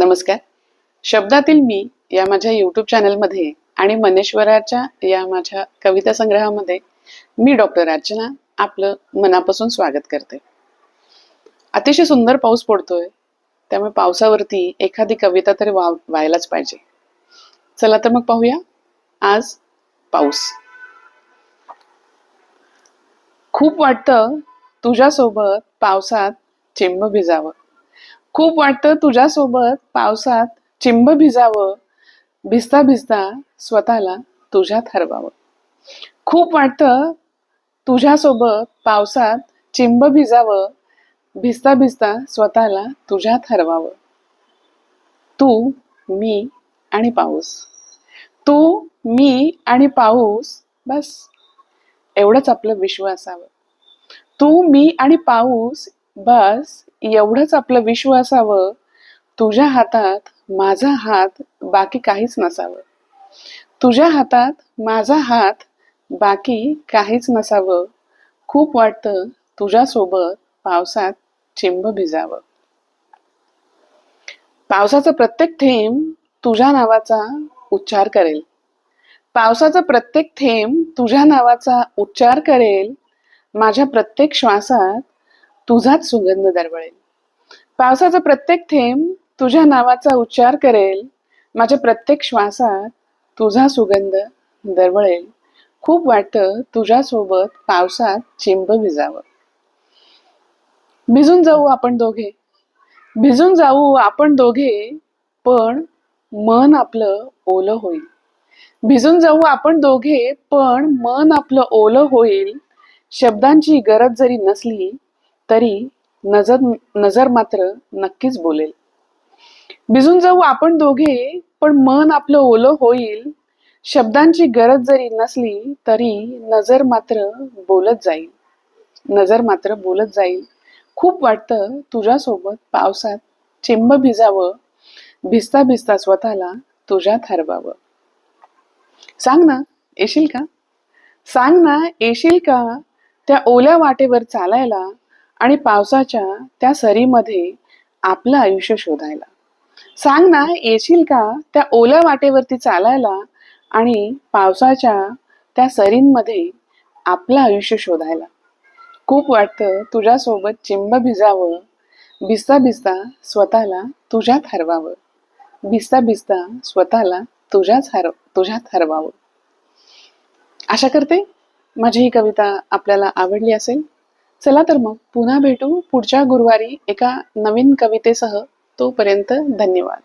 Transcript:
नमस्कार. शब्दातील मी या माझ्या यूट्यूब चॅनलमध्ये आणि मनेश्वराच्या या माझ्या कविता संग्रहामध्ये मी डॉक्टर अर्चना आपलं मनापासून स्वागत करते. अतिशय सुंदर पाऊस पडतोय, त्यामुळे पावसावरती एखादी कविता तरी व्हायलाच पाहिजे. चला तर मग पाहूया आज पाऊस. खूप वाटतं तुझ्यासोबत पावसात चिंब भिजावं. खूप वाटतं तुझ्यासोबत पावसात चिंब भिजावं. भिजता भिजता स्वतःला तुझ्यात हरवावं. खूप वाटतं तुझ्यासोबत पावसात चिंब भिजावं. भिजता भिजता स्वतःला तुझ्यात हरवावं. तू, मी आणि पाऊस. तू, मी आणि पाऊस, बस एवढंच आपलं विश्व असावं. तू, मी आणि पाऊस, बस एवढंच आपलं विश्व असावं. तुझ्या हातात माझा हात, बाकी काहीच नसावं. तुझ्या हातात माझा हात, बाकी काहीच नसावं. खूप वाटतं तुझ्यासोबत पावसात चिंब भिजावं. पावसाचा प्रत्येक थेंब तुझ्या नावाचा उच्चार करेल. पावसाचा प्रत्येक थेंब तुझ्या नावाचा उच्चार करेल. माझ्या प्रत्येक श्वासात तुझाच सुगंध दरवळेल. पावसाचा प्रत्येक थेंब तुझ्या नावाचा उच्चार करेल. माझ्या प्रत्येक श्वासात तुझा सुगंध दरवळेल. खूप वाटतं तुझ्यासोबत पावसात चिंब भिजावं. भिजून जाऊ आपण दोघे, भिजून जाऊ आपण दोघे, पण मन आपलं ओलं होईल. भिजून जाऊ आपण दोघे, पण मन आपलं ओलं होईल. शब्दांची गरज जरी नसली तरी नजर मात्र नक्कीच बोलेल. भिजून जाऊ आपण दोघे, पण मन आपलं ओलं होईल. शब्दांची गरज जरी नसली तरी नजर मात्र बोलत जाईल. नजर मात्र बोलत जाईल. खूप वाटतं तुझ्यासोबत पावसात चिंब भिजावं. भिजता भिजता स्वतःला तुझ्यात हरवावं. सांग ना, येशील का? सांग ना, येशील का त्या ओल्या वाटेवर चालायला आणि पावसाच्या त्या सरीमध्ये आपलं आयुष्य शोधायला? सांग ना, येशील का त्या ओल्या वाटेवरती चालायला आणि पावसाच्या त्या सरींमध्ये आपलं आयुष्य शोधायला? खूप वाटतं तुझ्यासोबत चिंब भिजावं. भिजता भिजता स्वतःला तुझ्यात हरवावं. भिजता भिजता स्वतःला तुझ्यात हरवावं. आशा करते माझी ही कविता आपल्याला आवडली असेल. चला तर मग पुन्हा भेटू पुढच्या गुरुवारी एका नवीन कवितेसह. तोपर्यंत धन्यवाद.